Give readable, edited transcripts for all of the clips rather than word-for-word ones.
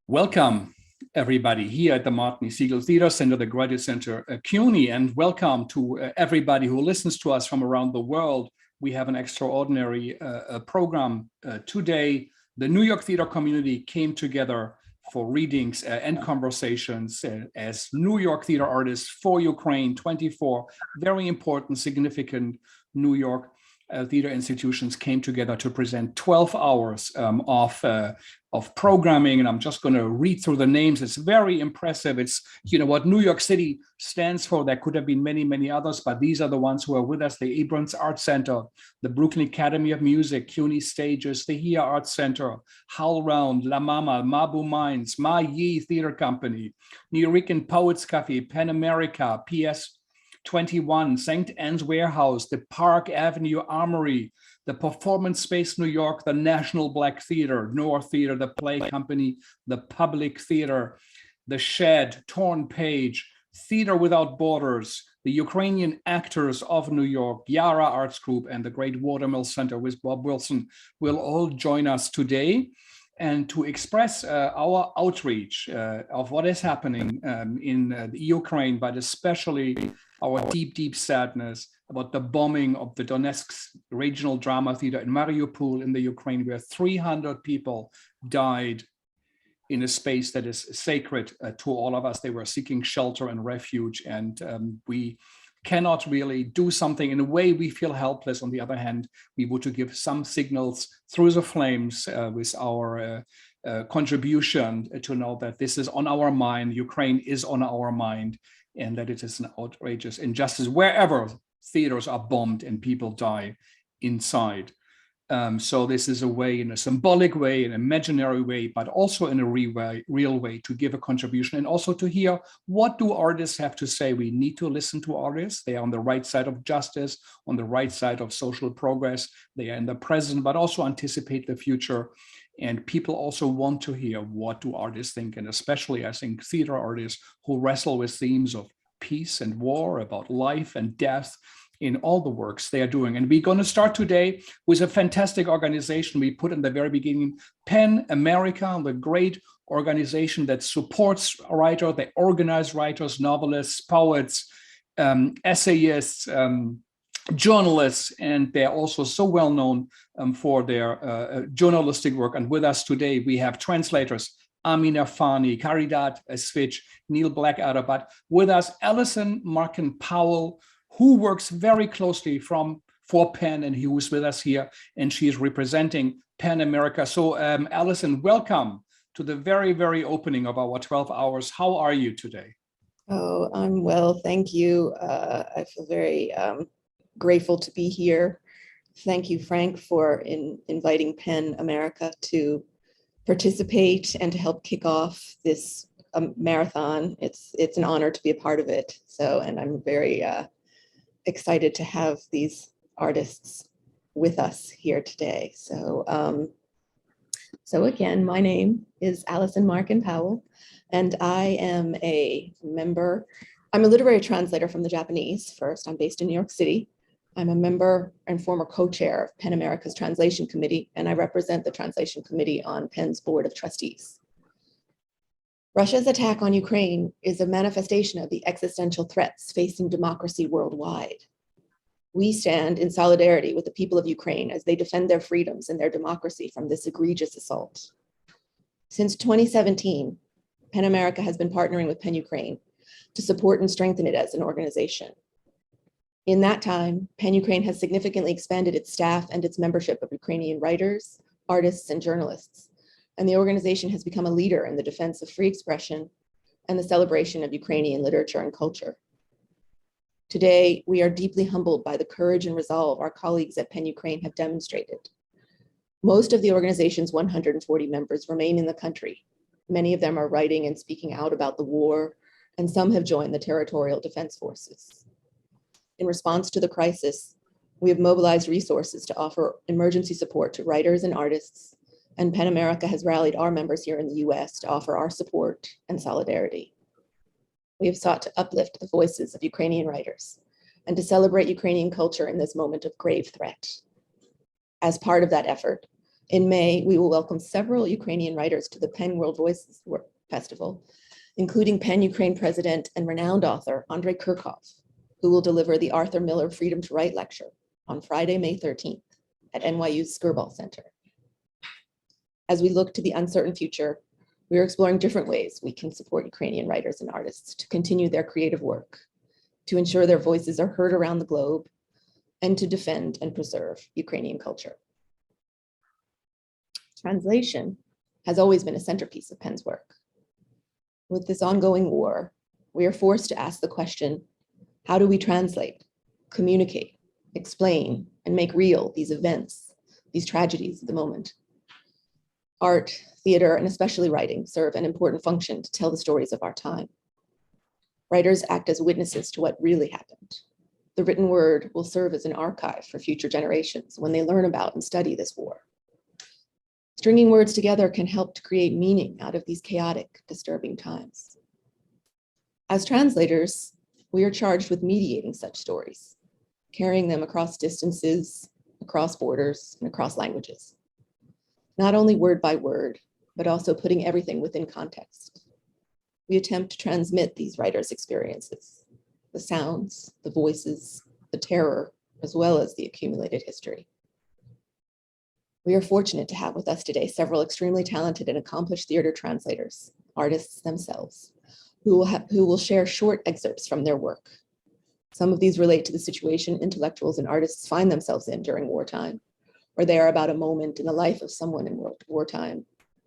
Welcome, everybody, here at the Martin Segal Theatre Center, the Graduate Center CUNY, and welcome to everybody who listens to us from around the world. We have an extraordinary program today. The New York theater community came together for readings and conversations as New York theater artists for Ukraine. 24 very important, significant New York theater institutions came together to present 12 hours of programming, and I'm just going to read through the names. It's very impressive. It's, you know, what New York City stands for. There could have been many, many others, but these are the ones who are with us: the Abrams Art Center, the Brooklyn Academy of Music, CUNY Stages, the HIA Art Center, HowlRound, La Mama, Mabu Mines, Ma Yi Theater Company, Nuyorican Poets Cafe, Pan America, PS 21, St. Anne's Warehouse, the Park Avenue Armory, the Performance Space New York, the National Black Theater, North Theater, the Play Company, the Public Theater, the Shed, Torn Page, Theater Without Borders, the Ukrainian Actors of New York, Yara Arts Group, and the Great Watermill Center with Bob Wilson will all join us today and to express our outrage of what is happening in the Ukraine, but especially our deep, deep sadness about the bombing of the Donetsk Regional Drama Theatre in Mariupol in the Ukraine, where 300 people died in a space that is sacred to all of us. They were seeking shelter and refuge, and we cannot really do something. In a way, we feel helpless. On the other hand, we want to give some signals through the flames with our contribution to know that this is on our mind, Ukraine is on our mind, and that it is an outrageous injustice wherever theaters are bombed and people die inside. So this is a way, in a symbolic way, an imaginary way, but also in a real way to give a contribution and also to hear, what do artists have to say? We need to listen to artists. They are on the right side of justice, on the right side of social progress. They are in the present, but also anticipate the future. And people also want to hear, what do artists think? And especially, I think, theater artists who wrestle with themes of peace and war, about life and death, in all the works they are doing. And we're going to start today with a fantastic organization we put in the very beginning, PEN America, the great organization that supports writers. They organize writers, novelists, poets, essayists, journalists, and they're also so well known for their journalistic work. And with us today, we have translators, Amin Erfani, Caridad Svitch, Neil Blackadder, but with us, Allison Markin Powell, who works very closely for PEN, and who is with us here, and she is representing PEN America. So Allison, welcome to the very, very opening of our 12 hours. How are you today? Oh, I'm well, thank you. I feel very grateful to be here. Thank you, Frank, for inviting PEN America to participate and to help kick off this marathon. It's an honor to be a part of it. So, and I'm very excited to have these artists with us here today. So, so again, my name is Allison Markin Powell, and I am a member. I'm a literary translator from the Japanese first. I'm based in New York City. I'm a member and former co-chair of PEN America's Translation Committee, and I represent the Translation Committee on PEN's Board of Trustees. Russia's attack on Ukraine is a manifestation of the existential threats facing democracy worldwide. We stand in solidarity with the people of Ukraine as they defend their freedoms and their democracy from this egregious assault. Since 2017, PEN America has been partnering with PEN Ukraine to support and strengthen it as an organization. In that time, PEN Ukraine has significantly expanded its staff and its membership of Ukrainian writers, artists, and journalists, and the organization has become a leader in the defense of free expression and the celebration of Ukrainian literature and culture. Today, we are deeply humbled by the courage and resolve our colleagues at PEN Ukraine have demonstrated. Most of the organization's 140 members remain in the country. Many of them are writing and speaking out about the war, and some have joined the territorial defense forces. In response to the crisis, we have mobilized resources to offer emergency support to writers and artists, and PEN America has rallied our members here in the US to offer our support and solidarity. We have sought to uplift the voices of Ukrainian writers and to celebrate Ukrainian culture in this moment of grave threat. As part of that effort, In May, we will welcome several Ukrainian writers to the PEN World Voices Festival, including PEN Ukraine president and renowned author Andrei Kurkov, who will deliver the Arthur Miller Freedom to Write lecture on Friday, May 13th at NYU's Segal Center. As we look to the uncertain future, we are exploring different ways we can support Ukrainian writers and artists to continue their creative work, to ensure their voices are heard around the globe, and to defend and preserve Ukrainian culture. Translation has always been a centerpiece of PEN's work. With this ongoing war, we are forced to ask the question, how do we translate, communicate, explain, and make real these events, these tragedies of the moment? Art, theater, and especially writing serve an important function to tell the stories of our time. Writers act as witnesses to what really happened. The written word will serve as an archive for future generations when they learn about and study this war. Stringing words together can help to create meaning out of these chaotic, disturbing times. As translators, we are charged with mediating such stories, carrying them across distances, across borders, and across languages. Not only word by word, but also putting everything within context. We attempt to transmit these writers' experiences, the sounds, the voices, the terror, as well as the accumulated history. We are fortunate to have with us today several extremely talented and accomplished theater translators, artists themselves, who will share short excerpts from their work. Some of these relate to the situation intellectuals and artists find themselves in during wartime, or they are about a moment in the life of someone in wartime,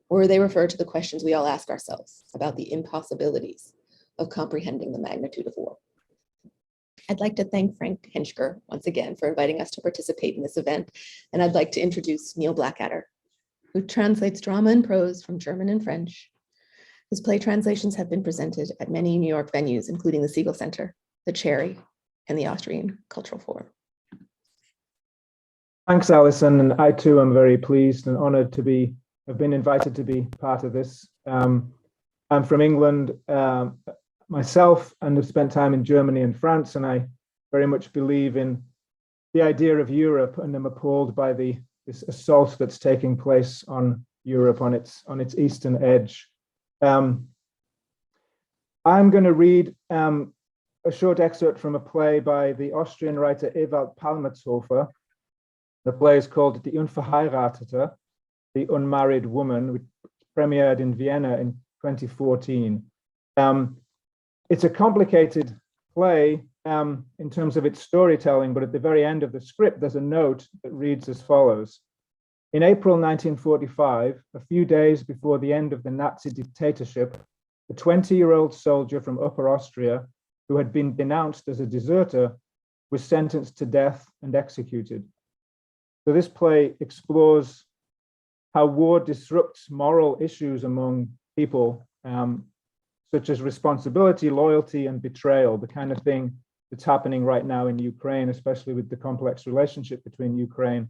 or they refer to the questions we all ask ourselves about the impossibilities of comprehending the magnitude of war. I'd like to thank Frank Hentschker once again for inviting us to participate in this event, and I'd like to introduce Neil Blackadder, who translates drama and prose from German and French. His play translations have been presented at many New York venues, including the Segal Center, the Cherry, and the Austrian Cultural Forum. Thanks, Allison, and I too am very pleased and honored to have been invited to be part of this. I'm from England myself, and have spent time in Germany and France, and I very much believe in the idea of Europe, and am appalled by this assault that's taking place on Europe, on its eastern edge. I'm going to read a short excerpt from a play by the Austrian writer Ewald Palmertshofer. The play is called Die Unverheiratete, The Unmarried Woman, which premiered in Vienna in 2014. It's a complicated play in terms of its storytelling, but at the very end of the script, there's a note that reads as follows. In April 1945, a few days before the end of the Nazi dictatorship, a 20-year-old soldier from Upper Austria, who had been denounced as a deserter, was sentenced to death and executed. So this play explores how war disrupts moral issues among people, such as responsibility, loyalty, and betrayal, the kind of thing that's happening right now in Ukraine, especially with the complex relationship between Ukraine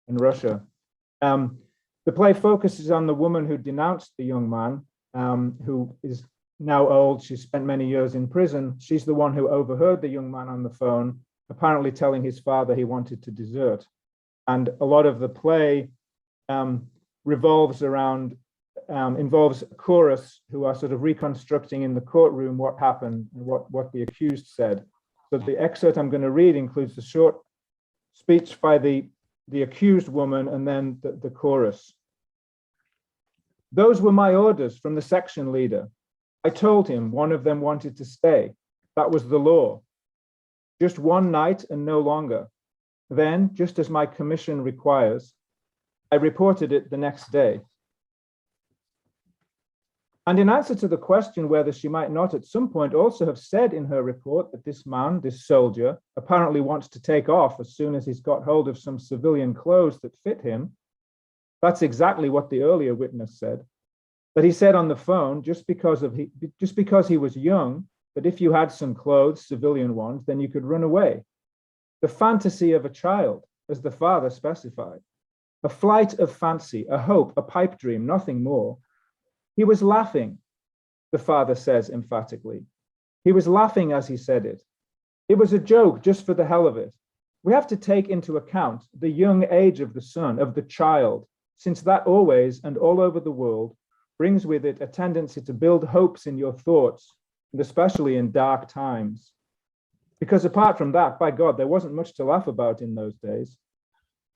and Russia. The play focuses on the woman who denounced the young man, who is now old. She's spent many years in prison. She's the one who overheard the young man on the phone, apparently telling his father he wanted to desert. And a lot of the play involves a chorus who are sort of reconstructing in the courtroom what happened and what the accused said. So the excerpt I'm going to read includes a short speech by the accused woman and then the chorus. Those were my orders from the section leader. I told him one of them wanted to stay. That was the law. Just one night and no longer. Then, just as my commission requires, I reported it the next day. And in answer to the question whether she might not at some point also have said in her report that this man, this soldier, apparently wants to take off as soon as he's got hold of some civilian clothes that fit him, that's exactly what the earlier witness said. That he said on the phone, just because he was young, that if you had some clothes, civilian ones, then you could run away. The fantasy of a child, as the father specified. A flight of fancy, a hope, a pipe dream, nothing more. He was laughing, the father says emphatically. He was laughing as he said it. It was a joke just for the hell of it. We have to take into account the young age of the son, of the child, since that always and all over the world brings with it a tendency to build hopes in your thoughts, and especially in dark times. Because apart from that, by God, there wasn't much to laugh about in those days.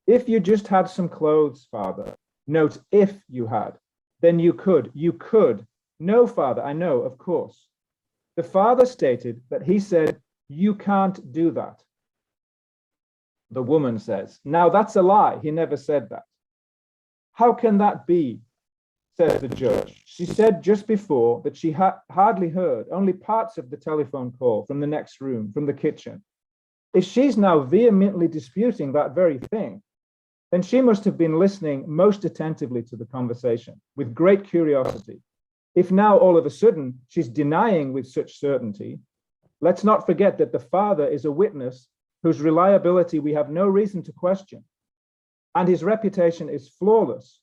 If you just had some clothes, Father, note if you had, then you could. No, Father, I know, of course. The father stated that he said, you can't do that. The woman says, now that's a lie. He never said that. How can that be? Says the judge. She said just before that she hardly heard, only parts of the telephone call from the next room, from the kitchen. If she's now vehemently disputing that very thing, then she must have been listening most attentively to the conversation with great curiosity. If now all of a sudden she's denying with such certainty, let's not forget that the father is a witness whose reliability we have no reason to question, and his reputation is flawless,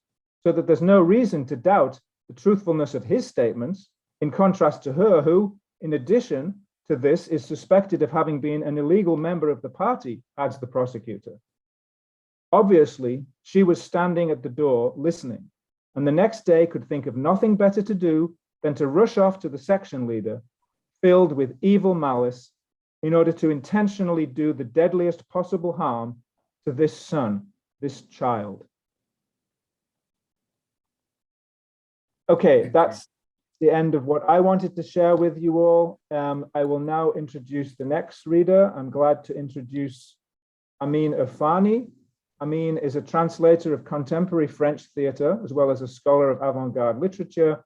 so that there's no reason to doubt the truthfulness of his statements, in contrast to her who, in addition to this, is suspected of having been an illegal member of the party, adds the prosecutor. Obviously, she was standing at the door listening, and the next day could think of nothing better to do than to rush off to the section leader, filled with evil malice, in order to intentionally do the deadliest possible harm to this son, this child. Okay, that's the end of what I wanted to share with you all. I will now introduce the next reader. I'm glad to introduce Amin Erfani. Amin is a translator of contemporary French theatre, as well as a scholar of avant-garde literature.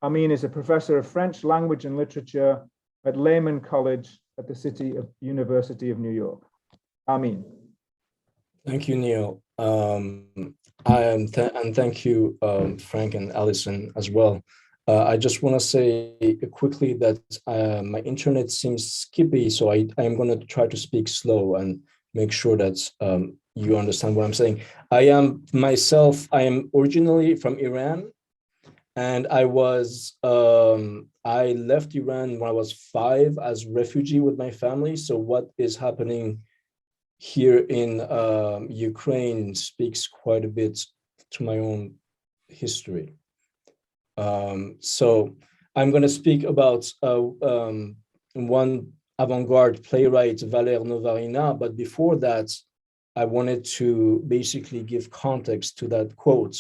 Amin is a professor of French language and literature at Lehman College at the University of New York. Amin. Thank you, Neil. And thank you, Frank and Allison as well. I just want to say quickly that my internet seems skippy, so I'm going to try to speak slow and make sure that you understand what I'm saying. I am originally from Iran, and I left Iran when I was 5 as refugee with my family. So what is happening here in Ukraine speaks quite a bit to my own history. So I'm going to speak about one avant-garde playwright, Valère Novarina, but before that, I wanted to basically give context to that quote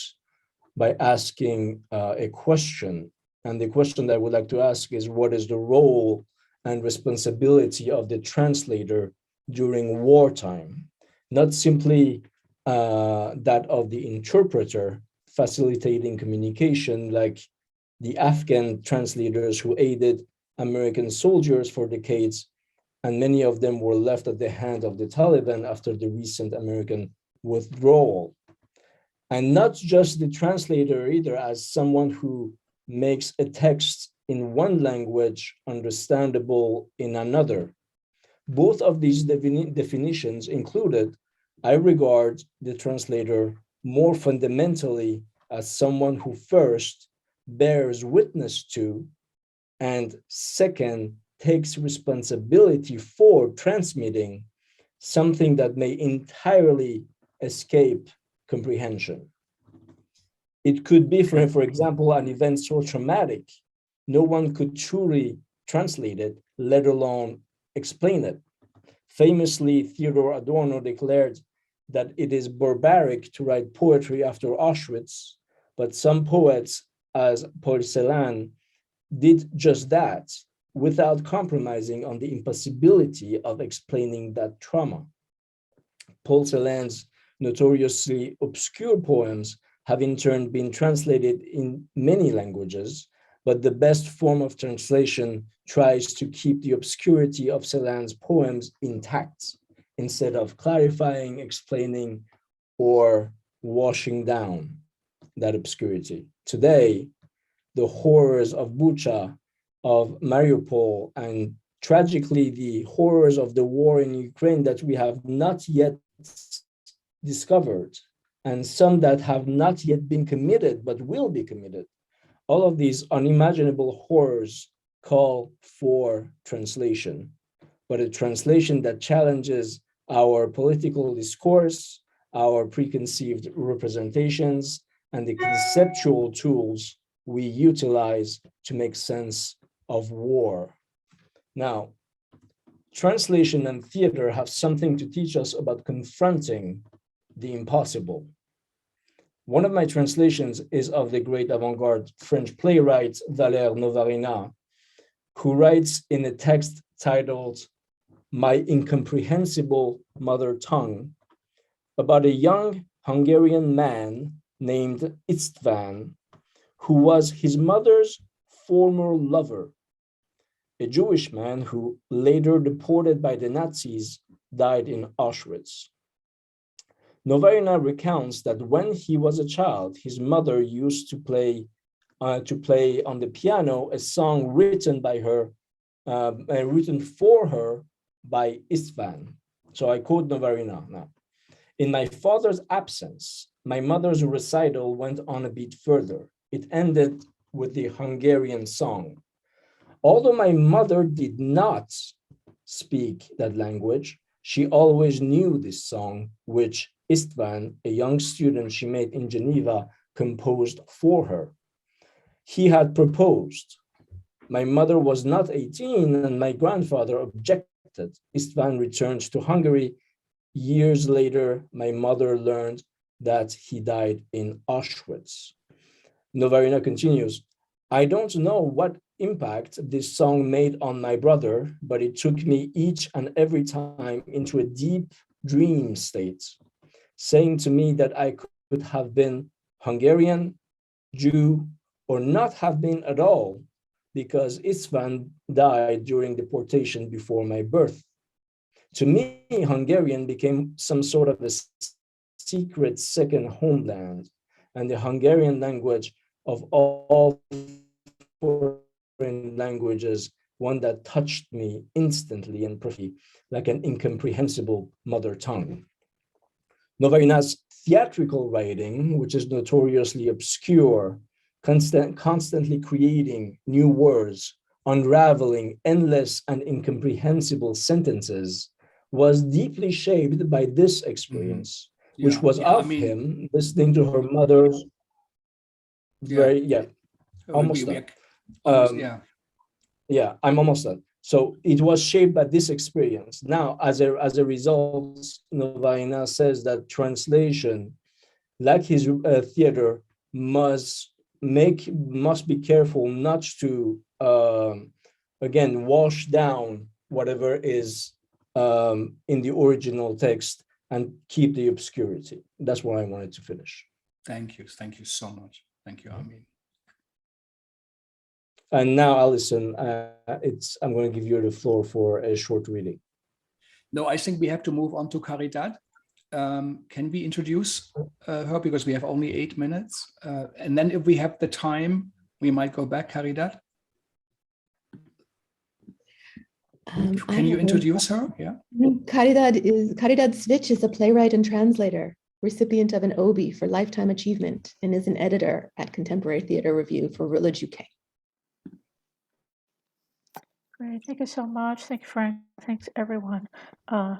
by asking a question. And the question that I would like to ask is, what is the role and responsibility of the translator during wartime? Not simply that of the interpreter facilitating communication, like the Afghan translators who aided American soldiers for decades, and many of them were left at the hand of the Taliban after the recent American withdrawal. And not just the translator either, as someone who makes a text in one language understandable in another. Both of these definitions included, I regard the translator more fundamentally as someone who first bears witness to, and second, takes responsibility for transmitting something that may entirely escape comprehension. It could be, for example, an event so traumatic, no one could truly translate it, let alone explain it. Famously, Theodor Adorno declared that it is barbaric to write poetry after Auschwitz, but some poets, as Paul Celan, did just that without compromising on the impossibility of explaining that trauma. Paul Celan's notoriously obscure poems have in turn been translated in many languages, but the best form of translation tries to keep the obscurity of Celan's poems intact, instead of clarifying, explaining, or washing down that obscurity. Today, the horrors of Bucha, of Mariupol, and tragically the horrors of the war in Ukraine that we have not yet discovered, and some that have not yet been committed but will be committed, all of these unimaginable horrors call for translation, but a translation that challenges our political discourse, our preconceived representations, and the conceptual tools we utilize to make sense of war. Now, translation and theater have something to teach us about confronting the impossible. One of my translations is of the great avant-garde French playwright Valère Novarina, who writes in a text titled My Incomprehensible Mother Tongue about a young Hungarian man named István, who was his mother's former lover, a Jewish man who, later deported by the Nazis, died in Auschwitz. Novarina recounts that when he was a child, his mother used to play on the piano a song written by her, written for her by István. So I quote Novarina now. In my father's absence, my mother's recital went on a bit further. It ended with the Hungarian song. Although my mother did not speak that language, she always knew this song, which István, a young student she met in Geneva, composed for her. He had proposed. My mother was not 18 and my grandfather objected. István returned to Hungary. Years later, my mother learned that he died in Auschwitz. Novarina continues, I don't know what impact this song made on my brother, but it took me each and every time into a deep dream state, saying to me that I could have been Hungarian, Jew, or not have been at all, because István died during deportation before my birth. To me, Hungarian became some sort of a secret second homeland, and the Hungarian language of all foreign languages, one that touched me instantly and profoundly, like an incomprehensible mother tongue. Novarina's theatrical writing, which is notoriously obscure, constantly creating new words, unraveling endless and incomprehensible sentences, was deeply shaped by this experience, which was of him listening to her mother's almost done. I'm almost done. So it was shaped by this experience. Now, as a result, Novarina says that translation, like his theater, must be careful not to again wash down whatever is in the original text and keep the obscurity. That's what I wanted to finish. Thank you so much. Thank you, Amin. And now, Allison, I'm going to give you the floor for a short reading. No, I think we have to move on to Caridad. Can we introduce her, because we have only 8 minutes, and then if we have the time, we might go back. Caridad, can you introduce her? Yeah. Caridad Svitch is a playwright and translator, recipient of an Obie for lifetime achievement, and is an editor at Contemporary Theatre Review for Routledge UK. Great, thank you so much. Thank you, Frank. Thanks, everyone.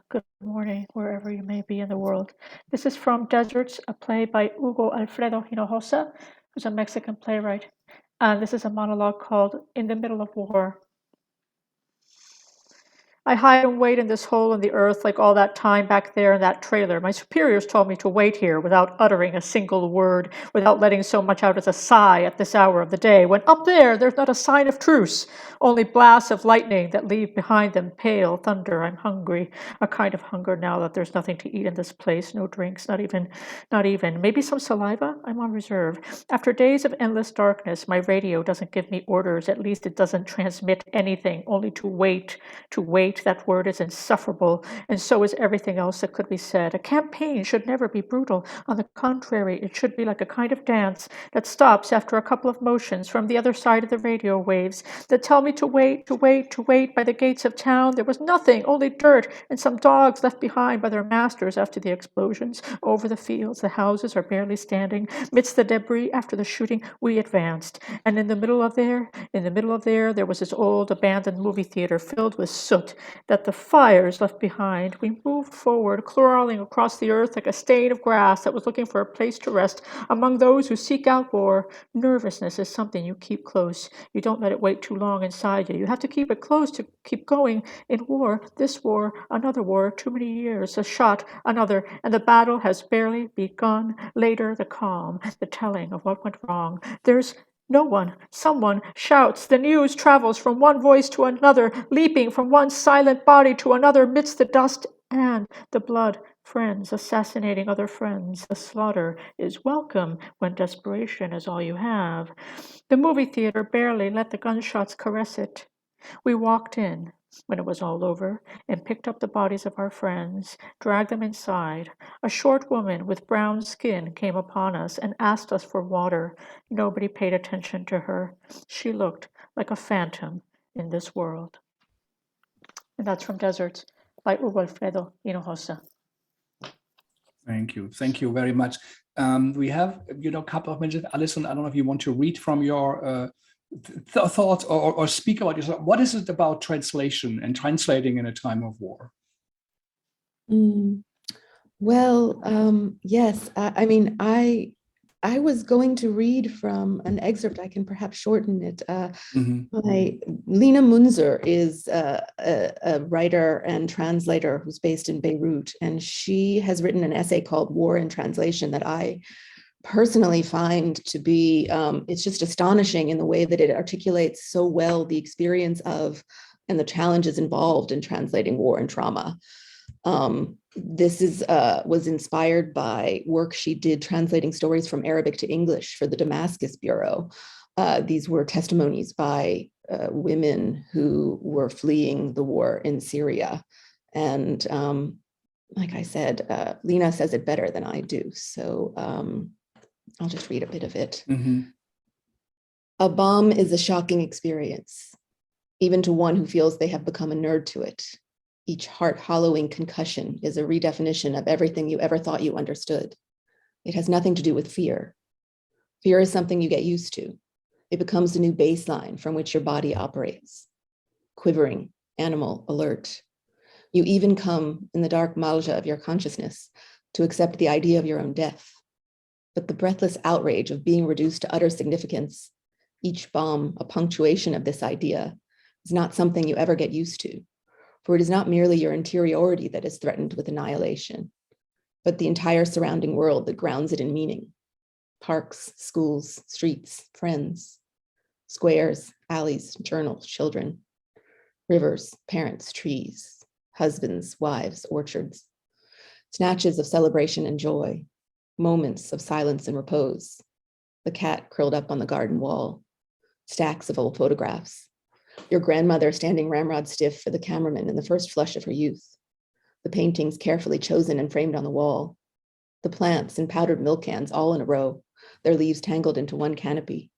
Good morning, wherever you may be in the world. This is from Deserts, a play by Hugo Alfredo Hinojosa, who's a Mexican playwright. This is a monologue called In the Middle of War. I hide and wait in this hole in the earth like all that time back there in that trailer. My superiors told me to wait here without uttering a single word, without letting so much out as a sigh at this hour of the day, when up there's not a sign of truce, only blasts of lightning that leave behind them pale thunder. I'm hungry, a kind of hunger now that there's nothing to eat in this place, no drinks, not even, maybe some saliva? I'm on reserve. After days of endless darkness, my radio doesn't give me orders, at least it doesn't transmit anything, only to wait. That word is insufferable, and so is everything else that could be said. A campaign should never be brutal. On the contrary, it should be like a kind of dance that stops after a couple of motions from the other side of the radio waves that tell me to wait by the gates of town. There was nothing, only dirt and some dogs left behind by their masters after the explosions. Over the fields, the houses are barely standing. Midst the debris after the shooting, we advanced. And in the middle of there, there was this old abandoned movie theater filled with soot. that the fires left behind, we moved forward, crawling across the earth like a stain of grass that was looking for a place to rest. Among those who seek out war, nervousness is something you keep close. You don't let it wait too long inside you. You have to keep it close to keep going. In war, this war, another war, too many years, a shot, another, and the battle has barely begun. Later, the calm, the telling of what went wrong. There's no one. Someone shouts. The news travels from one voice to another, leaping from one silent body to another amidst the dust and the blood. Friends assassinating other friends. The slaughter is welcome when desperation is all you have. The movie theater barely let the gunshots caress it. We walked in when it was all over and picked up the bodies of our friends, dragged them inside. A short woman with brown skin came upon us and asked us for water. Nobody paid attention to her. She looked like a phantom in this world. And that's from Deserts by Hugo Alfredo Hinojosa. Thank you very much. We have, a couple of minutes. Allison, I don't know if you want to read from your thoughts or speak about yourself. What is it about translation and translating in a time of war? Well, yes. I was going to read from an excerpt. I can perhaps shorten it. Elena Munzer is a writer and translator who's based in Beirut, and she has written an essay called War in Translation that I personally find to be, it's just astonishing in the way that it articulates so well the experience of and the challenges involved in translating war and trauma. This was inspired by work she did translating stories from Arabic to English for the Damascus Bureau. These were testimonies by women who were fleeing the war in Syria. And like I said, Lena says it better than I do. So I'll just read a bit of it. A bomb is a shocking experience, even to one who feels they have become a nerd to it. Each heart-hollowing concussion is a redefinition of everything you ever thought you understood. It has nothing to do with fear. Fear is something you get used to. It becomes the new baseline from which your body operates. Quivering, animal, alert. You even come in the dark malja of your consciousness to accept the idea of your own death. But the breathless outrage of being reduced to utter significance, each bomb a punctuation of this idea, is not something you ever get used to. For it is not merely your interiority that is threatened with annihilation, but the entire surrounding world that grounds it in meaning. Parks, schools, streets, friends, squares, alleys, journals, children, rivers, parents, trees, husbands, wives, orchards, snatches of celebration and joy, moments of silence and repose, the cat curled up on the garden wall, stacks of old photographs, your grandmother standing ramrod stiff for the cameraman in the first flush of her youth, the paintings carefully chosen and framed on the wall, the plants in powdered milk cans all in a row, their leaves tangled into one canopy,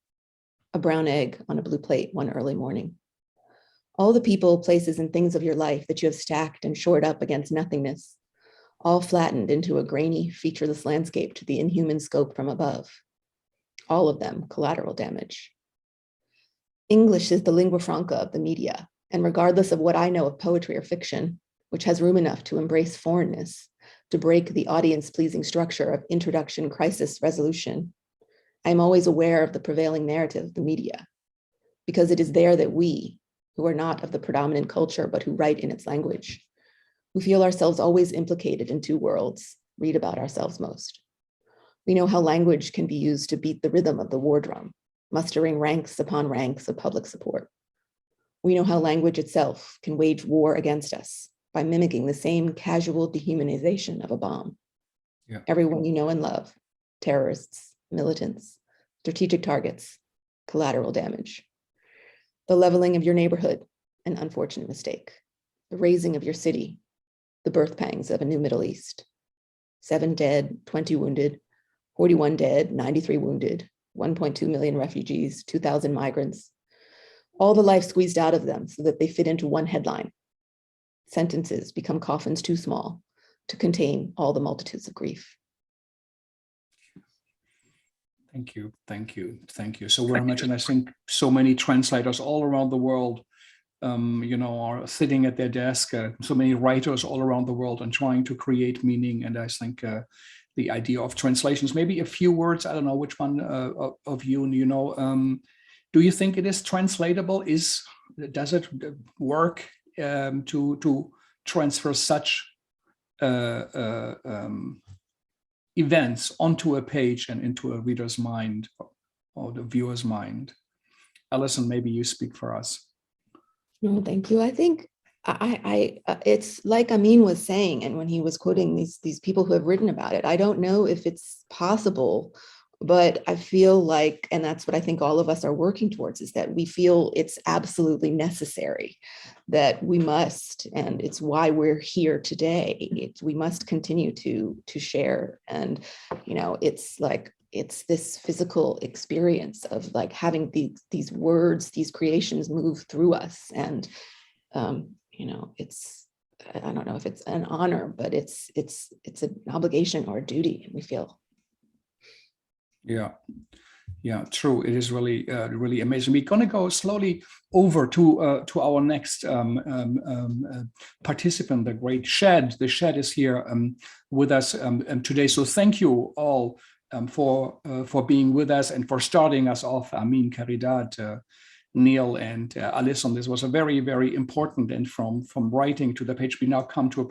a brown egg on a blue plate one early morning. All the people, places, and things of your life that you have stacked and shored up against nothingness, all flattened into a grainy, featureless landscape to the inhuman scope from above. All of them collateral damage. English is the lingua franca of the media, and regardless of what I know of poetry or fiction, which has room enough to embrace foreignness, to break the audience-pleasing structure of introduction, crisis, resolution, I am always aware of the prevailing narrative of the media, because it is there that we, who are not of the predominant culture, but who write in its language, who feel ourselves always implicated in two worlds, read about ourselves most. We know how language can be used to beat the rhythm of the war drum, mustering ranks upon ranks of public support. We know how language itself can wage war against us by mimicking the same casual dehumanization of a bomb. Yeah. Everyone you know and love, terrorists, militants, strategic targets, collateral damage. The leveling of your neighborhood, an unfortunate mistake. The razing of your city, the birth pangs of a new Middle East. 7 dead, 20 wounded, 41 dead, 93 wounded, 1.2 million refugees, 2,000 migrants, all the life squeezed out of them so that they fit into one headline. Sentences become coffins too small to contain all the multitudes of grief. Thank you. So very much. And I think so many translators all around the world are sitting at their desk, so many writers all around the world and trying to create meaning. And I think the idea of translations, maybe a few words, I don't know which one of you, do you think it is translatable? Does it work to transfer such events onto a page and into a reader's mind or the viewer's mind? Allison, maybe you speak for us. No, thank you. I think it's like Amin was saying, and when he was quoting these people who have written about it, I don't know if it's possible, but I feel like, and that's what I think all of us are working towards, is that we feel it's absolutely necessary, that we must, and it's why we're here today. We must continue to share, and it's this physical experience of like having these words, these creations move through us, and it's, I don't know if it's an honor, but it's an obligation or a duty, we feel. Yeah, true. It is really, really amazing. We're going to go slowly over to our next participant, the great Shed. The Shed is here with us today. So thank you all for being with us and for starting us off. Amin, Caridad, Neil, and Allison. This was a very, very important, and from writing to the page, we now come to a